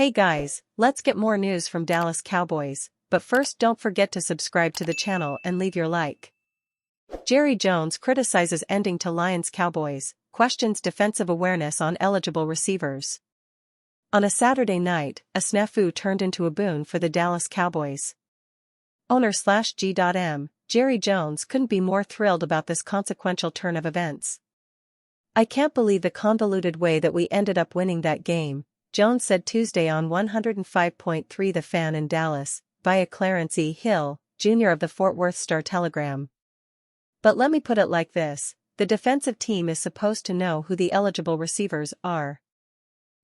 Hey guys, let's get more news from Dallas Cowboys, but first don't forget to subscribe to the channel and leave your like. Jerry Jones criticizes ending to Lions Cowboys, questions defensive awareness on eligible receivers. On a Saturday night, a snafu turned into a boon for the Dallas Cowboys. Owner/G.M. Jerry Jones couldn't be more thrilled about this consequential turn of events. "I can't believe the convoluted way that we ended up winning that game," Jones said Tuesday on 105.3 The Fan in Dallas, via Clarence E. Hill, Jr. of the Fort Worth Star-Telegram. "But let me put it like this, the defensive team is supposed to know who the eligible receivers are.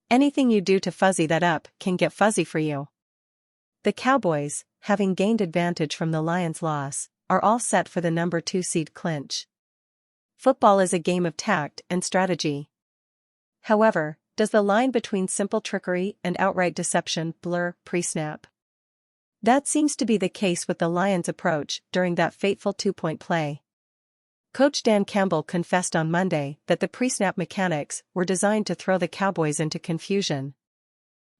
Anything you do to fuzzy that up can get fuzzy for you." The Cowboys, having gained advantage from the Lions' loss, are all set for the number 2 seed clinch. Football is a game of tact and strategy. However, does the line between simple trickery and outright deception blur pre-snap? That seems to be the case with the Lions' approach during that fateful 2-point play. Coach Dan Campbell confessed on Monday that the pre-snap mechanics were designed to throw the Cowboys into confusion.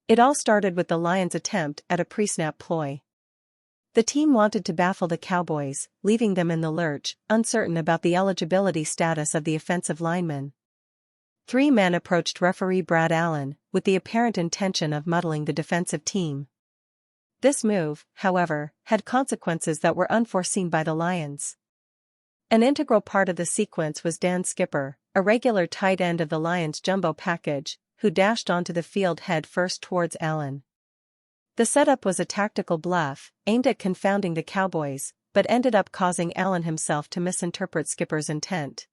It all started with the Lions' attempt at a pre-snap ploy. The team wanted to baffle the Cowboys, leaving them in the lurch, uncertain about the eligibility status of the offensive linemen. 3 men approached referee Brad Allen, with the apparent intention of muddling the defensive team. This move, however, had consequences that were unforeseen by the Lions. An integral part of the sequence was Dan Skipper, a regular tight end of the Lions' jumbo package, who dashed onto the field head first towards Allen. The setup was a tactical bluff, aimed at confounding the Cowboys, but ended up causing Allen himself to misinterpret Skipper's intent.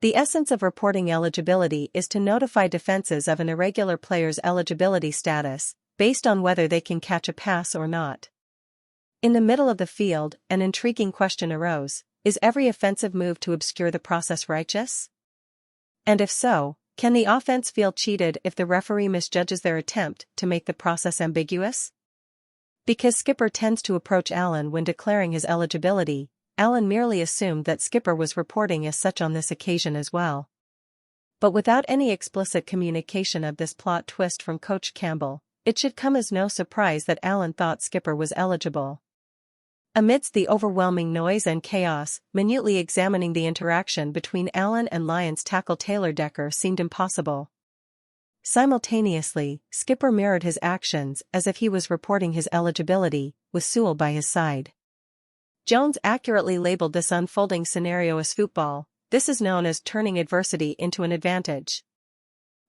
The essence of reporting eligibility is to notify defenses of an irregular player's eligibility status, based on whether they can catch a pass or not. In the middle of the field, an intriguing question arose: is every offensive move to obscure the process righteous? And if so, can the offense feel cheated if the referee misjudges their attempt to make the process ambiguous? Because Skipper tends to approach Allen when declaring his eligibility, Allen merely assumed that Skipper was reporting as such on this occasion as well. But without any explicit communication of this plot twist from Coach Campbell, it should come as no surprise that Allen thought Skipper was eligible. Amidst the overwhelming noise and chaos, minutely examining the interaction between Allen and Lions tackle Taylor Decker seemed impossible. Simultaneously, Skipper mirrored his actions as if he was reporting his eligibility, with Sewell by his side. Jones accurately labeled this unfolding scenario as football. This is known as turning adversity into an advantage.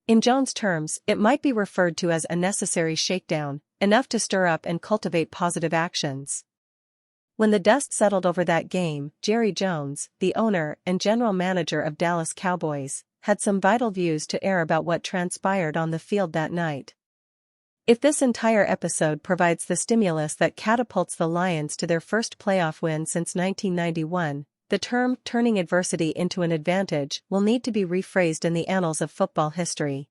In Jones' terms, it might be referred to as a necessary shakedown, enough to stir up and cultivate positive actions. When the dust settled over that game, Jerry Jones, the owner and general manager of Dallas Cowboys, had some vital views to air about what transpired on the field that night. If this entire episode provides the stimulus that catapults the Lions to their first playoff win since 1991, the term turning adversity into an advantage will need to be rephrased in the annals of football history.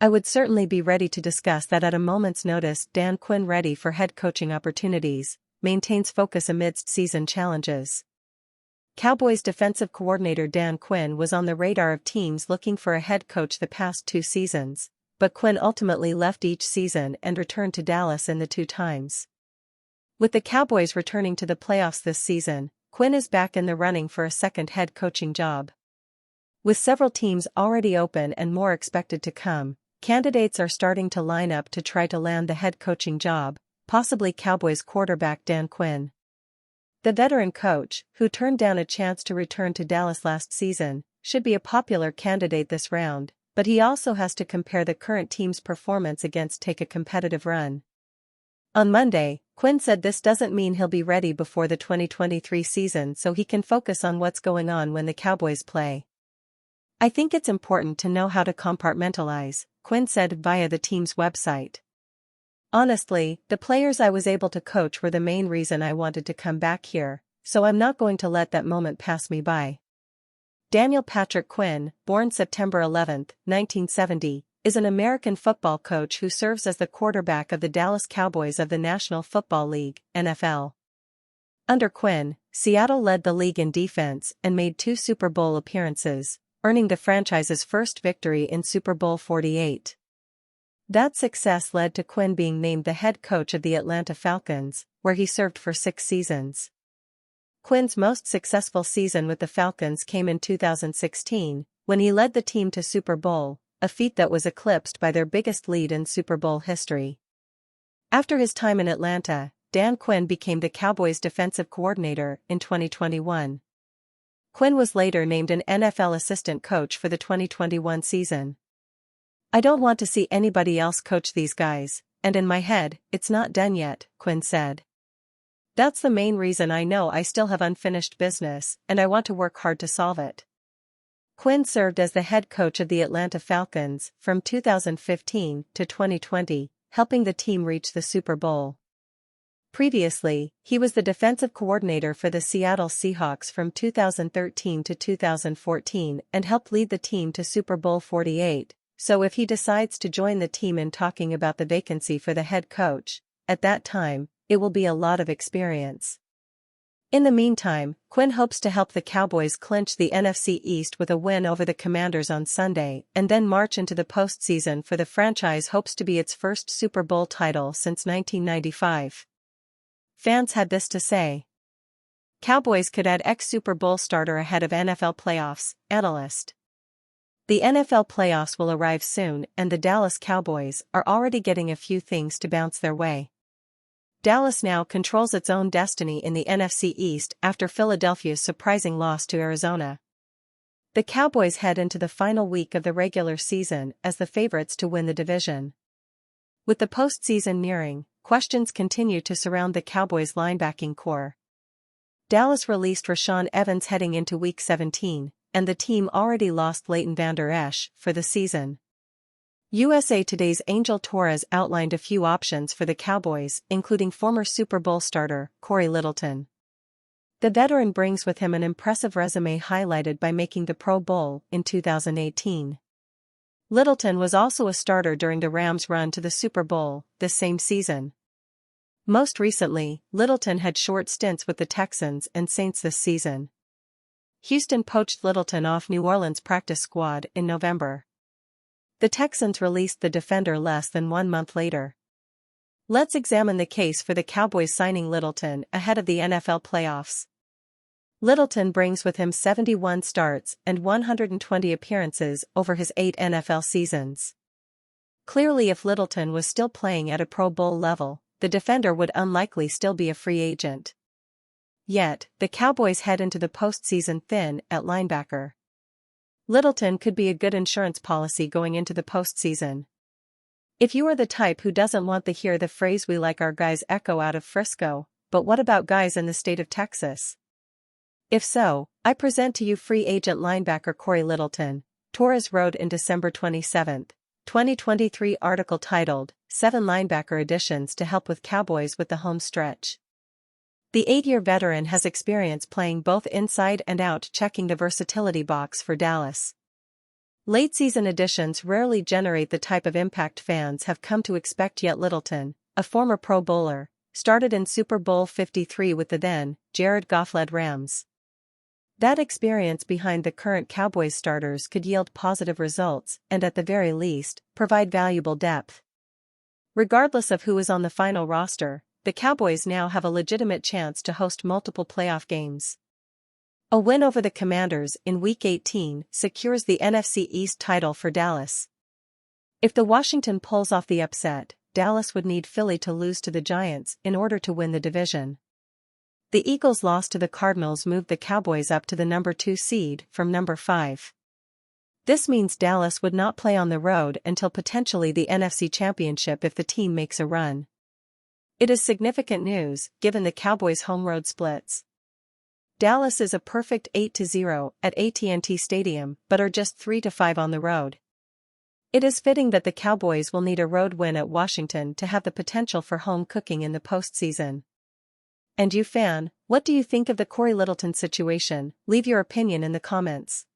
I would certainly be ready to discuss that at a moment's notice. Dan Quinn, ready for head coaching opportunities, maintains focus amidst season challenges. Cowboys defensive coordinator Dan Quinn was on the radar of teams looking for a head coach the past 2 seasons. But Quinn ultimately left each season and returned to Dallas in the 2 times. With the Cowboys returning to the playoffs this season, Quinn is back in the running for a second head coaching job. With several teams already open and more expected to come, candidates are starting to line up to try to land the head coaching job, possibly Cowboys quarterback Dan Quinn. The veteran coach, who turned down a chance to return to Dallas last season, should be a popular candidate this round. But he also has to compare the current team's performance against take a competitive run. On Monday, Quinn said this doesn't mean he'll be ready before the 2023 season so he can focus on what's going on when the Cowboys play. "I think it's important to know how to compartmentalize," Quinn said via the team's website. "Honestly, the players I was able to coach were the main reason I wanted to come back here, so I'm not going to let that moment pass me by." Daniel Patrick Quinn, born September 11, 1970, is an American football coach who serves as the quarterback of the Dallas Cowboys of the National Football League, NFL. Under Quinn, Seattle led the league in defense and made 2 Super Bowl appearances, earning the franchise's first victory in Super Bowl 48. That success led to Quinn being named the head coach of the Atlanta Falcons, where he served for 6 seasons. Quinn's most successful season with the Falcons came in 2016, when he led the team to Super Bowl, a feat that was eclipsed by their biggest lead in Super Bowl history. After his time in Atlanta, Dan Quinn became the Cowboys' defensive coordinator in 2021. Quinn was later named an NFL assistant coach for the 2021 season. "I don't want to see anybody else coach these guys, and in my head, it's not done yet," Quinn said. "That's the main reason I know I still have unfinished business, and I want to work hard to solve it." Quinn served as the head coach of the Atlanta Falcons from 2015 to 2020, helping the team reach the Super Bowl. Previously, he was the defensive coordinator for the Seattle Seahawks from 2013 to 2014 and helped lead the team to Super Bowl 48, so if he decides to join the team in talking about the vacancy for the head coach, at that time, it will be a lot of experience. In the meantime, Quinn hopes to help the Cowboys clinch the NFC East with a win over the Commanders on Sunday and then march into the postseason for the franchise hopes to be its first Super Bowl title since 1995. Fans had this to say. Cowboys could add ex-Super Bowl starter ahead of NFL playoffs, analyst. The NFL playoffs will arrive soon and the Dallas Cowboys are already getting a few things to bounce their way. Dallas now controls its own destiny in the NFC East after Philadelphia's surprising loss to Arizona. The Cowboys head into the final week of the regular season as the favorites to win the division. With the postseason nearing, questions continue to surround the Cowboys' linebacking core. Dallas released Rashaan Evans heading into Week 17, and the team already lost Leighton Vander Esch for the season. USA Today's Angel Torres outlined a few options for the Cowboys, including former Super Bowl starter Cory Littleton. The veteran brings with him an impressive resume highlighted by making the Pro Bowl in 2018. Littleton was also a starter during the Rams' run to the Super Bowl this same season. Most recently, Littleton had short stints with the Texans and Saints this season. Houston poached Littleton off New Orleans' practice squad in November. The Texans released the defender less than 1 month later. Let's examine the case for the Cowboys signing Littleton ahead of the NFL playoffs. Littleton brings with him 71 starts and 120 appearances over his 8 NFL seasons. Clearly, if Littleton was still playing at a Pro Bowl level, the defender would unlikely still be a free agent. Yet, the Cowboys head into the postseason thin at linebacker. Littleton could be a good insurance policy going into the postseason. If you are the type who doesn't want to hear the phrase "we like our guys" echo out of Frisco, but what about guys in the state of Texas? If so, I present to you free agent linebacker Cory Littleton, Torres wrote in December 27, 2023 article titled, 7 Linebacker Additions to Help with Cowboys with the Home Stretch. The 8-year veteran has experience playing both inside and out, checking the versatility box for Dallas. Late-season additions rarely generate the type of impact fans have come to expect, yet Littleton, a former Pro Bowler, started in Super Bowl 53 with the then Jared Goff-led Rams. That experience behind the current Cowboys starters could yield positive results and, at the very least, provide valuable depth. Regardless of who is on the final roster, the Cowboys now have a legitimate chance to host multiple playoff games. A win over the Commanders in Week 18 secures the NFC East title for Dallas. If the Washington pulls off the upset, Dallas would need Philly to lose to the Giants in order to win the division. The Eagles' loss to the Cardinals moved the Cowboys up to the number 2 seed from number 5. This means Dallas would not play on the road until potentially the NFC Championship if the team makes a run. It is significant news, given the Cowboys' home road splits. Dallas is a perfect 8-0 at AT&T Stadium but are just 3-5 on the road. It is fitting that the Cowboys will need a road win at Washington to have the potential for home cooking in the postseason. And you fan, what do you think of the Cory Littleton situation? Leave your opinion in the comments.